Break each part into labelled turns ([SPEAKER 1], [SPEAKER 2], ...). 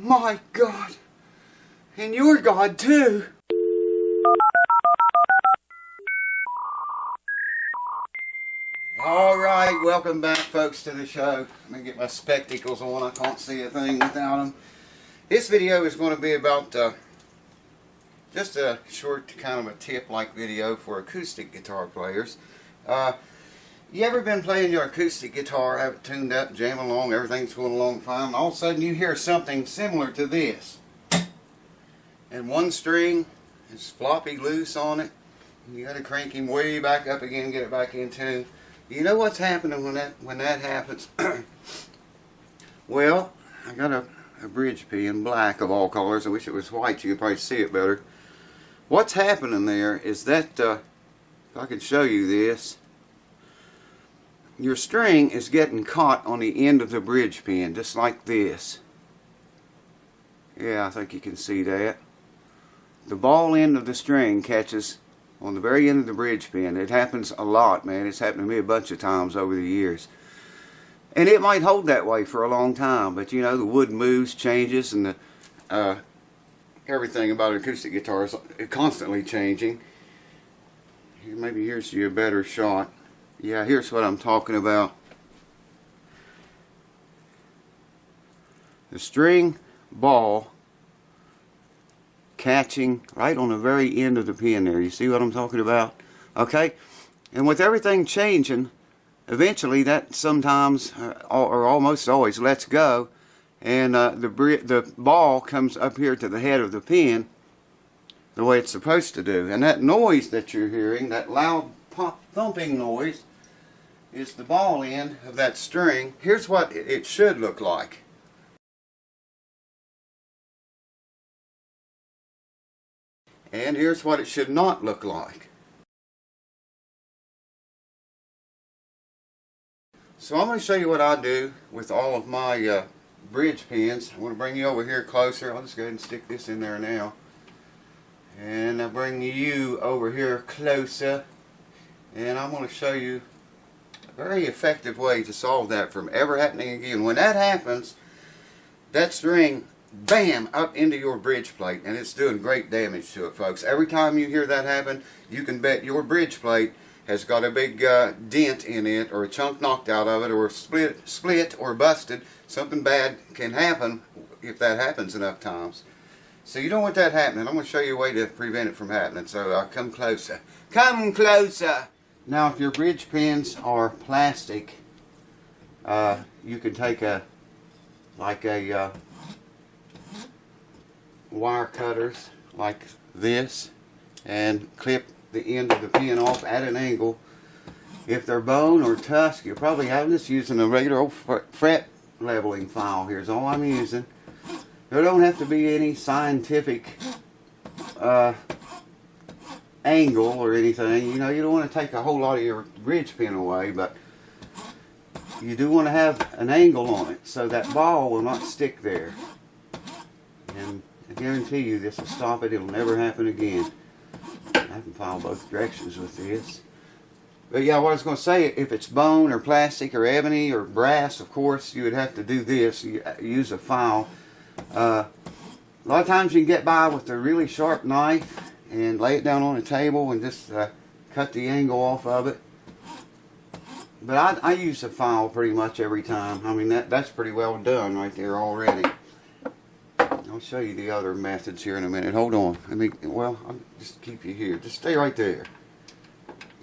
[SPEAKER 1] My God. And your God too. Alright, welcome back folks to the show. Let me get my spectacles on. I can't see a thing without them. This video is going to be about just a short kind of a tip-like video for acoustic guitar players. You ever been playing your acoustic guitar, have it tuned up, jamming along, everything's going along fine, and all of a sudden you hear something similar to this. And one string is floppy loose on it. You got to crank him way back up again and get it back in tune. You know what's happening when that happens? Well, I got a bridge pin, black of all colors. I wish it was white, you could probably see it better. What's happening there is that, if I could show you this, your string is getting caught on the end of the bridge pin, just like this. Yeah, I think you can see that. The ball end of the string catches on the very end of the bridge pin. It happens a lot, man. It's happened to me a bunch of times over the years. And it might hold that way for a long time, but you know, the wood moves, changes, and the everything about an acoustic guitar is constantly changing. Maybe here's you a better shot. Yeah, here's what I'm talking about. The string ball catching right on the very end of the pin there. You see what I'm talking about? Okay? And with everything changing, eventually that sometimes, or almost always, lets go, and the ball comes up here to the head of the pin the way it's supposed to do. And that noise that you're hearing, that loud pop thumping noise, is the ball end of that string. Here's what it should look like. And here's what it should not look like. So I'm going to show you what I do with all of my bridge pins. I'm going to bring you over here closer. I'll just go ahead and stick this in there now. And I'll bring you over here closer. And I'm going to show you a very effective way to solve that from ever happening again. When that happens, that string, bam, up into your bridge plate, and it's doing great damage to it, folks. Every time you hear that happen, you can bet your bridge plate has got a big dent in it, or a chunk knocked out of it, or split or busted. Something bad can happen if that happens enough times. So you don't want that happening. I'm going to show you a way to prevent it from happening. So come closer. Come closer! Now if your bridge pins are plastic, you can take wire cutters like this and clip the end of the pin off at an angle. If they're bone or tusk, you're probably, I'm just using a regular old fret leveling file. Here's all I'm using. There don't have to be any scientific angle or anything. You know, you don't want to take a whole lot of your bridge pin away, but you do want to have an angle on it so that ball will not stick there. And I guarantee you this will stop it. It'll never happen again. I can file both directions with this. But yeah, what I was going to say, if it's bone or plastic or ebony or brass, of course, you would have to do this. You use a file. A lot of times you can get by with a really sharp knife and lay it down on a table and just cut the angle off of it. But I use a file pretty much every time. I mean, that's pretty well done right there already. I'll show you the other methods here in a minute. Hold on. I'll just keep you here. Just stay right there.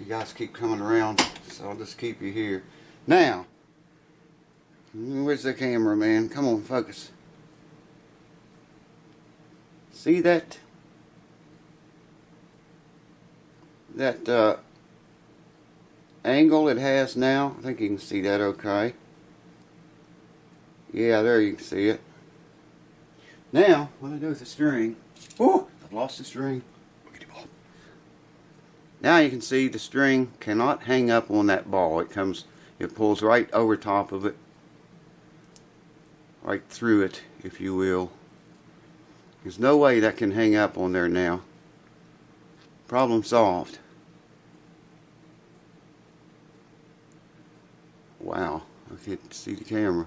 [SPEAKER 1] You guys keep coming around, so I'll just keep you here. Now, where's the camera, man? Come on, focus. See that? That angle it has now? I think you can see that okay. Yeah, there you can see it. Now, what do I do with the string? Oh, I've lost the string. Now you can see the string cannot hang up on that ball. It pulls right over top of it. Right through it, if you will. There's no way that can hang up on there now. Problem solved. Wow, I can't see the camera.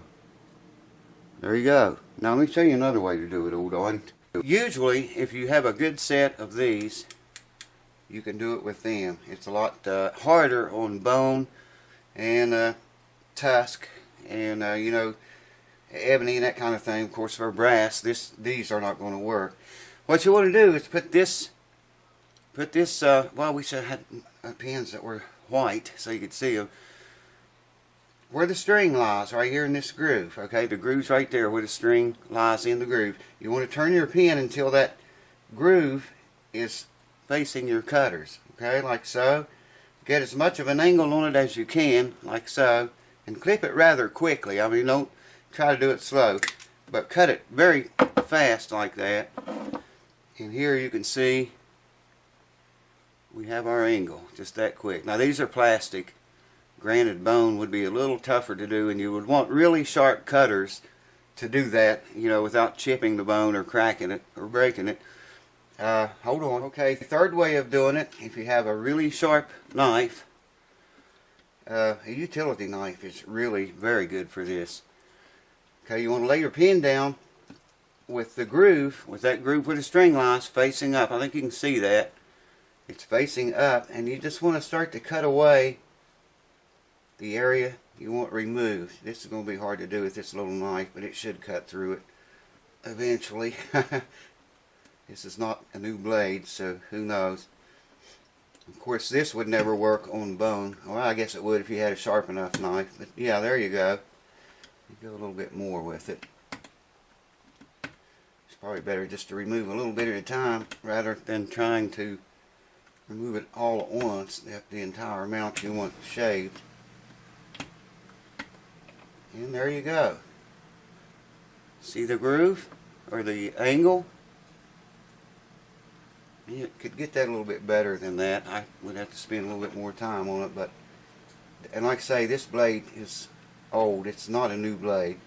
[SPEAKER 1] There you go. Now let me show you another way to do it, old on. Usually, if you have a good set of these, you can do it with them. It's a lot harder on bone and tusk and you know, ebony and that kind of thing. Of course, for brass, these are not going to work. What you want to do is put this. Well, we should have had pins that were white so you could see them. Where the string lies, right here in this groove. Okay, the groove's right there where the string lies in the groove. You want to turn your pin until that groove is facing your cutters. Okay, like so. Get as much of an angle on it as you can, like so, and clip it rather quickly. I mean, don't try to do it slow, but cut it very fast like that. And here you can see we have our angle, just that quick. Now these are plastic. Granted, bone would be a little tougher to do, and you would want really sharp cutters to do that, you know, without chipping the bone or cracking it or breaking it. Hold on. Okay, third way of doing it, if you have a really sharp knife, a utility knife is really very good for this. Okay, you want to lay your pin down with the groove, with that groove where the string lies facing up. I think you can see that. It's facing up, and you just want to start to cut away the area you want removed. This is going to be hard to do with this little knife, but it should cut through it eventually. This is not a new blade, so who knows. Of course, this would never work on bone. Well, I guess it would if you had a sharp enough knife. But yeah, there you go. You go a little bit more with it. It's probably better just to remove a little bit at a time rather than trying to remove it all at once, the entire amount you want shaved. And there you go. See the groove or the angle? You could get that a little bit better than that. I would have to spend a little bit more time on it, but and like I say, this blade is old. It's not a new blade.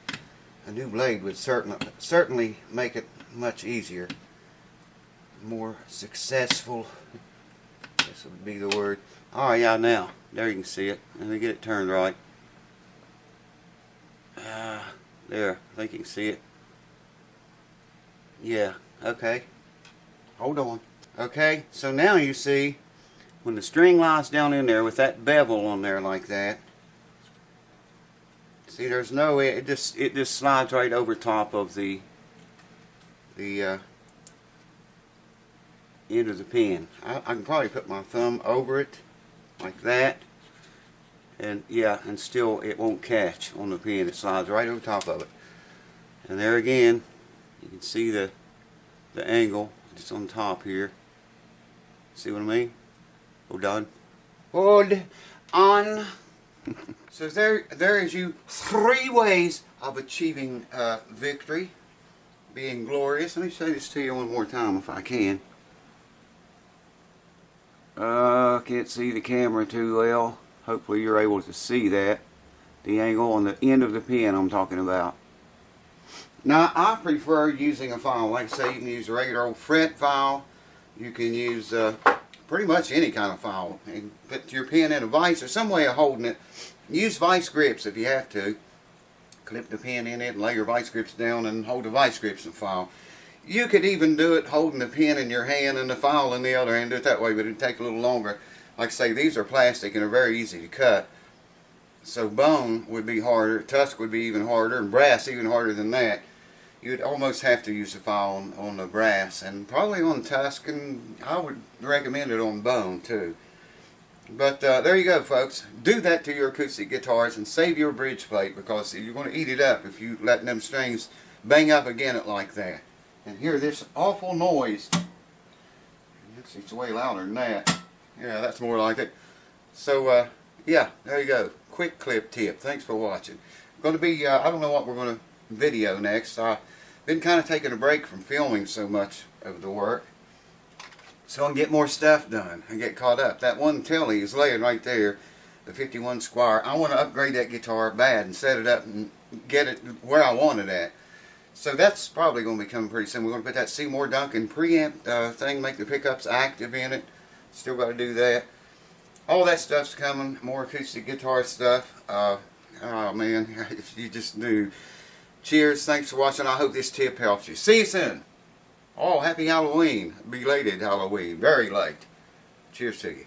[SPEAKER 1] A new blade would certainly make it much easier, more successful. This would be the word. Oh yeah, now there you can see it. Let me get it turned right. There, I think you can see it. Yeah, okay. Hold on. Okay, so now you see when the string lies down in there with that bevel on there like that. See, there's no way, it just slides right over top of the end of the pin. I can probably put my thumb over it like that, and yeah, and still it won't catch on the pin. It slides right over top of it. And there again, you can see the angle just on top here. See what I mean? Hold on. Hold on. So there is you 3 ways of achieving victory, being glorious. Let me say this to you one more time if I can. Can't see the camera too well. Hopefully you're able to see that. The angle on the end of the pin I'm talking about. Now I prefer using a file. Like I say, you can use a regular old fret file. You can use pretty much any kind of file. And put your pin in a vise or some way of holding it. Use vice grips if you have to. Clip the pin in it and lay your vice grips down and hold the vice grips in the file. You could even do it holding the pin in your hand and the file in the other hand. Do it that way, but it'd take a little longer. Like I say, these are plastic and are very easy to cut. So bone would be harder, tusk would be even harder, and brass even harder than that. You'd almost have to use a file on the brass, and probably on tusk, and I would recommend it on bone too. But there you go, folks. Do that to your acoustic guitars and save your bridge plate, because you're going to eat it up if you let them strings bang up against it like that. And hear this awful noise. It's way louder than that. Yeah, that's more like it. So, yeah, there you go. Quick clip tip. Thanks for watching. Going to be, I don't know what we're going to video next. I've been kind of taking a break from filming so much of the work, so I can get more stuff done and get caught up. That one telly is laying right there, the 51 Squire. I want to upgrade that guitar bad and set it up and get it where I want it at. So that's probably going to be coming pretty soon. We're going to put that Seymour Duncan preamp thing, make the pickups active in it. Still got to do that. All that stuff's coming. More acoustic guitar stuff. Oh man, if you just knew. Cheers. Thanks for watching. I hope this tip helps you. See you soon. Oh, happy Halloween. Belated Halloween. Very late. Cheers to you.